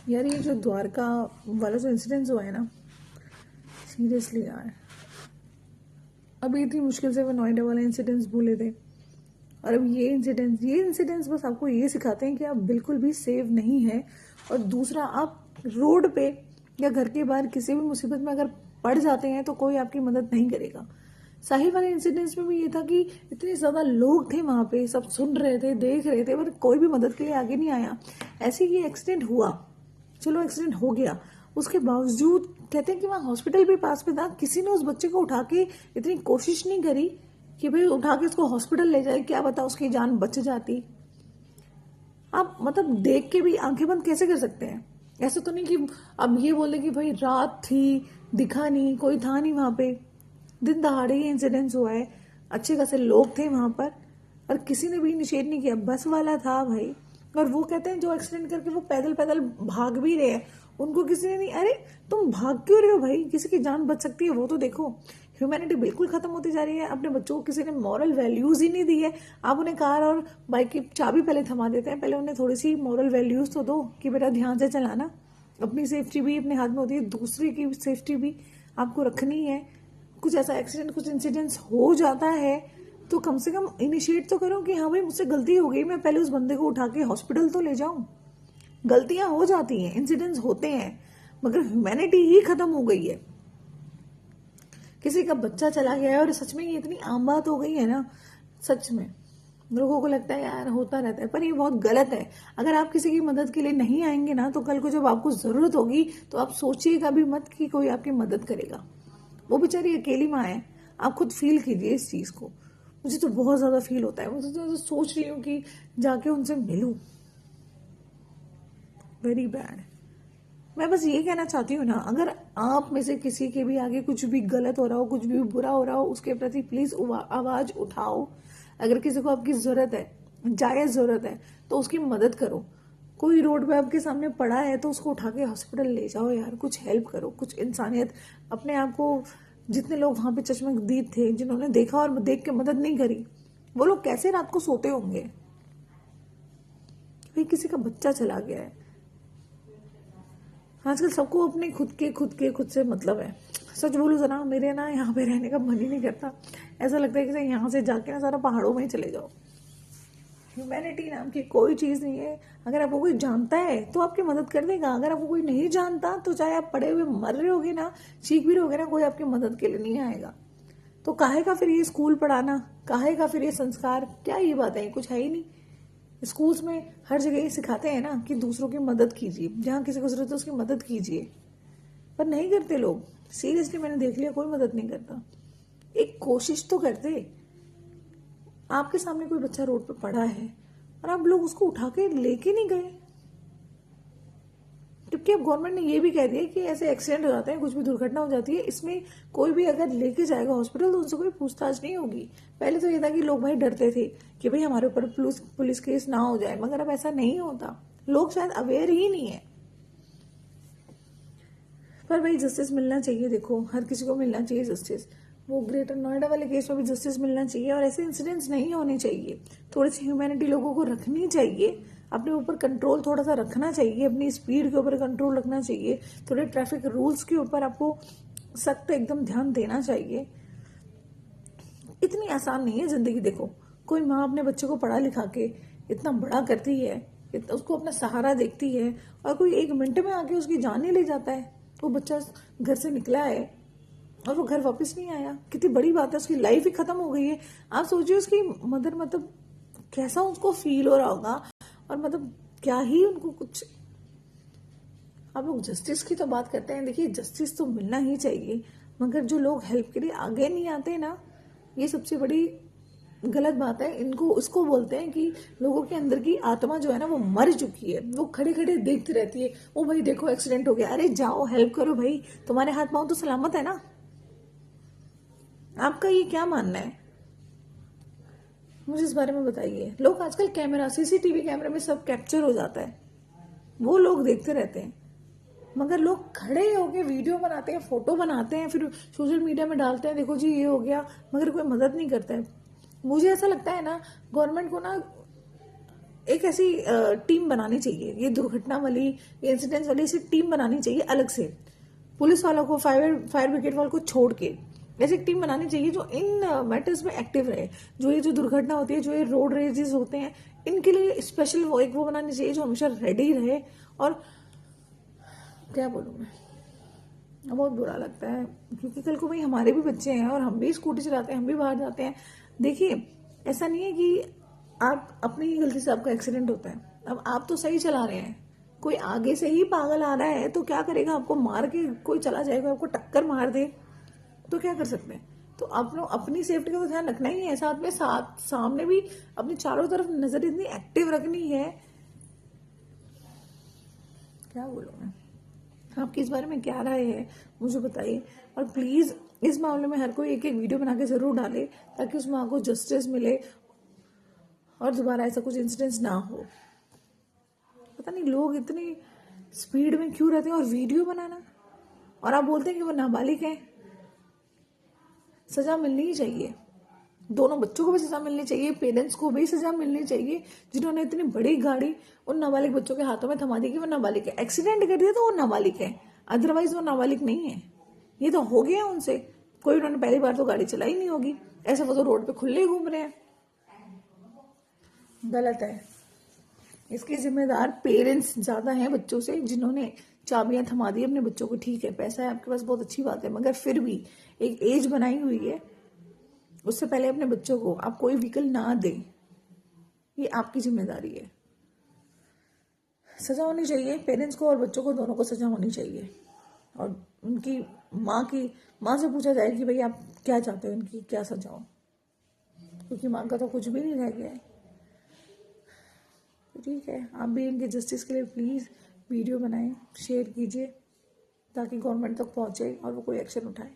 यार ये जो द्वारका वाला जो इंसिडेंट हुआ है ना, सीरियसली यार, अभी इतनी मुश्किल से वो नोएडा वाला इंसिडेंट्स भूले थे, और अब ये इंसिडेंट्स बस आपको ये सिखाते हैं कि आप बिल्कुल भी सेव नहीं है। और दूसरा, आप रोड पे या घर के बाहर किसी भी मुसीबत में अगर पड़ जाते हैं तो कोई आपकी मदद नहीं करेगा। साहिल वाले इंसिडेंट्स में भी ये था कि इतने ज्यादा लोग थे वहां पे, सब सुन रहे थे, देख रहे थे, पर कोई भी मदद के लिए आगे नहीं आया। ऐसे ही ये एक्सीडेंट हुआ, चलो एक्सीडेंट हो गया, उसके बावजूद कहते हैं कि वहां हॉस्पिटल भी पास में था, किसी ने उस बच्चे को उठा के इतनी कोशिश नहीं करी कि भाई उठा के इसको हॉस्पिटल ले जाए, क्या पता उसकी जान बच जाती। आप मतलब देख के भी आंखें बंद कैसे कर सकते हैं? ऐसा तो नहीं कि अब ये बोले कि भाई रात थी, दिखा नहीं, कोई था नहीं वहां पे, दिन दहाड़े ही इंसिडेंस हुआ है, अच्छे खासे लोग थे वहां पर और किसी ने भी इनिशिएट नहीं किया। बस वाला था भाई, और वो कहते हैं जो एक्सीडेंट करके वो पैदल पैदल भाग भी रहे हैं, उनको किसी ने नहीं, अरे तुम भाग क्यों रहे हो भाई, किसी की जान बच सकती है वो तो देखो। ह्यूमैनिटी बिल्कुल खत्म होती जा रही है। अपने बच्चों को किसी ने मॉरल वैल्यूज ही नहीं दी है। आप उन्हें कार और बाइक की चाबी पहले थमा देते हैं, पहले उन्हें थोड़ी सी मॉरल वैल्यूज तो दो कि बेटा ध्यान से चलाना, अपनी सेफ्टी भी अपने हाथ में होती है, दूसरे की सेफ्टी भी आपको रखनी है। कुछ ऐसा एक्सीडेंट, कुछ इंसिडेंट्स हो जाता है तो कम से कम इनिशिएट तो करो कि हाँ भाई मुझसे गलती हो गई, मैं पहले उस बंदे को उठा के हॉस्पिटल तो ले जाऊं। गलतियां हो जाती हैं, इंसिडेंट्स होते हैं, मगर ह्यूमैनिटी ही खत्म हो गई है। किसी का बच्चा चला गया है और सच में ये इतनी आम बात हो गई है ना, सच में लोगों को लगता है यार होता रहता है, पर ये बहुत गलत है। अगर आप किसी की मदद के लिए नहीं आएंगे ना, तो कल को जब आपको जरूरत होगी तो आप सोचिएगा भी मत कि कोई आपकी मदद करेगा। वो बेचारी अकेली माँ है, आप खुद फील कीजिए इस चीज को। मुझे तो बहुत ज्यादा फील होता है, मुझे तो सोच रही हूँ कि जाके उनसे मिलूं। Very bad. मैं बस ये कहना चाहती हूँ ना, अगर आप में से किसी के भी आगे कुछ भी गलत हो रहा हो, कुछ भी बुरा हो रहा हो, उसके प्रति प्लीज आवाज उठाओ। अगर किसी को आपकी जरूरत है, जायज जरूरत है, तो उसकी मदद करो। कोई रोड पे आपके सामने पड़ा है तो उसको उठा के हॉस्पिटल ले जाओ यार, कुछ हेल्प करो, कुछ इंसानियत अपने आप को। जितने लोग वहां पे चश्मदीद थे, जिन्होंने देखा और देख के मदद नहीं करी, वो लोग कैसे रात को सोते होंगे? भाई किसी का बच्चा चला गया है। आजकल सबको अपने खुद से मतलब है। सच बोलूं जरा, मेरे ना यहाँ पे रहने का मन ही नहीं करता। ऐसा लगता है कि यहाँ से जाके ना सारा पहाड़ों में ही चले जाओ। ह्यूमैनिटी नाम की कोई चीज नहीं है। अगर आपको कोई जानता है तो आपकी मदद कर देगा, अगर आपको कोई नहीं जानता तो चाहे आप पड़े हुए मर रहे होगे ना, चीख भी रहोगे ना, कोई आपकी मदद के लिए नहीं आएगा। तो काहे का फिर ये स्कूल पढ़ाना, काहे का फिर ये संस्कार, क्या ये बात है? कुछ है ही नहीं। स्कूल्स में हर जगह ये सिखाते हैं ना कि दूसरों की मदद कीजिए, जहां किसी को जरूरत है उसकी मदद कीजिए, पर नहीं करते लोग। सीरियसली मैंने देख लिया, कोई मदद नहीं करता। एक कोशिश तो करते। आपके सामने कोई बच्चा रोड पे पड़ा है और आप लोग उसको उठा के लेके नहीं गए, जबकि अब गवर्नमेंट ने ये भी कह दिया कि ऐसे एक्सीडेंट हो जाते हैं, कुछ भी दुर्घटना हो जाती है, इसमें कोई भी अगर लेके जाएगा हॉस्पिटल तो उनसे कोई पूछताछ नहीं होगी। पहले तो ये था कि लोग भाई डरते थे कि भाई हमारे ऊपर पुलिस केस ना हो जाए, मगर अब ऐसा नहीं होता। लोग शायद अवेयर ही नहीं है। पर भाई जस्टिस मिलना चाहिए, देखो हर किसी को मिलना चाहिए जस्टिस। वो ग्रेटर नोएडा वाले केस में भी जस्टिस मिलना चाहिए, और ऐसे इंसिडेंट्स नहीं होने चाहिए। थोड़ी सी ह्यूमैनिटी लोगों को रखनी चाहिए, अपने ऊपर कंट्रोल थोड़ा सा रखना चाहिए, अपनी स्पीड के ऊपर कंट्रोल रखना चाहिए, थोड़े ट्रैफिक रूल्स के ऊपर आपको सख्त एकदम ध्यान देना चाहिए। इतनी आसान नहीं है जिंदगी। देखो कोई माँ अपने बच्चे को पढ़ा लिखा के इतना बड़ा करती है, उसको अपना सहारा देखती है, और कोई एक मिनट में आके उसकी जान ही ले जाता है। वो बच्चा घर से निकला है और वो घर वापस नहीं आया, कितनी बड़ी बात है, उसकी लाइफ ही खत्म हो गई है। आप सोचिए उसकी मदर मतलब कैसा उसको फील हो रहा होगा, और मतलब क्या ही उनको कुछ। आप लोग जस्टिस की तो बात करते हैं, देखिए जस्टिस तो मिलना ही चाहिए, मगर जो लोग हेल्प के लिए आगे नहीं आते ना, ये सबसे बड़ी गलत बात है। इनको इसको बोलते हैं कि लोगों के अंदर की आत्मा जो है ना वो मर चुकी है, वो खड़े खड़े देखती रहती है। ओ भाई देखो एक्सीडेंट हो गया, अरे जाओ हेल्प करो भाई, तुम्हारे हाथ पांव तो सलामत है ना। आपका ये क्या मानना है, मुझे इस बारे में बताइए। लोग आजकल कैमरा, सीसीटीवी कैमरे में सब कैप्चर हो जाता है, वो लोग देखते रहते हैं, मगर लोग खड़े होके वीडियो बनाते हैं, फोटो बनाते हैं, फिर सोशल मीडिया में डालते हैं, देखो जी ये हो गया, मगर कोई मदद नहीं करता है। मुझे ऐसा लगता है ना, गवर्नमेंट को ना एक ऐसी टीम बनानी चाहिए, ये दुर्घटना वाली, ये इंसिडेंट्स वाली ऐसी टीम बनानी चाहिए अलग से, पुलिस वालों को, फायर ब्रिगेड वालों को छोड़ के ऐसी एक टीम बनानी चाहिए जो इन मैटर्स में एक्टिव रहे। जो ये जो दुर्घटना होती है, जो ये रोड रेजेस होते हैं, इनके लिए स्पेशल वो बनानी चाहिए जो हमेशा रेडी रहे। और क्या बोलूँ मैं, बहुत बुरा लगता है क्योंकि कल को भाई हमारे भी बच्चे हैं और हम भी स्कूटी चलाते हैं, हम भी बाहर जाते हैं। देखिए, ऐसा नहीं है कि आप अपनी ही गलती से आपका एक्सीडेंट होता है। अब आप तो सही चला रहे हैं, कोई आगे से ही पागल आ रहा है तो क्या करेगा, आपको मार के कोई चला जाएगा, आपको टक्कर मार दे तो क्या कर सकते हैं। तो आप लोग अपनी सेफ्टी का तो ध्यान रखना ही है, साथ में सामने भी अपनी चारों तरफ नजर इतनी एक्टिव रखनी है। क्या बोलूँ मैं, आपकी इस बारे में क्या राय है मुझे बताइए। और प्लीज़ इस मामले में हर कोई एक एक वीडियो बना के ज़रूर डाले ताकि उस माँ को जस्टिस मिले और दोबारा ऐसा कुछ इंसिडेंट्स ना हो। पता नहीं लोग इतनी स्पीड में क्यों रहते हैं, और वीडियो बनाना, और आप बोलते हैं कि वो नाबालिग है। सज़ा मिलनी ही चाहिए, दोनों बच्चों को भी सज़ा मिलनी चाहिए, पेरेंट्स को भी सज़ा मिलनी चाहिए जिन्होंने इतनी बड़ी गाड़ी उन नाबालिग बच्चों के हाथों में थमा दी कि वो नाबालिग है। एक्सीडेंट कर दिया तो वो नाबालिग है, अदरवाइज वो नाबालिग नहीं है। ये तो हो गया उनसे, कोई उन्होंने पहली बार तो गाड़ी चलाई नहीं होगी, ऐसे वो तो रोड पे खुले घूम रहे हैं। गलत है। इसके जिम्मेदार पेरेंट्स ज्यादा हैं बच्चों से, जिन्होंने चाबियां थमा दी अपने बच्चों को। ठीक है, पैसा है आपके पास, बहुत अच्छी बात है, मगर फिर भी एक एज बनाई हुई है, उससे पहले अपने बच्चों को आप कोई व्हीकल ना दें, ये आपकी जिम्मेदारी है। सजा होनी चाहिए पेरेंट्स को और बच्चों को, दोनों को सजा होनी चाहिए। और उनकी माँ से पूछा जाए कि भाई आप क्या चाहते हो, इनकी क्या सजा हो, क्योंकि माँ का तो कुछ भी नहीं रह गया है। तो ठीक है, आप भी इनके जस्टिस के लिए प्लीज़ वीडियो बनाएं, शेयर कीजिए ताकि गवर्नमेंट तक पहुंचे और वो कोई एक्शन उठाए।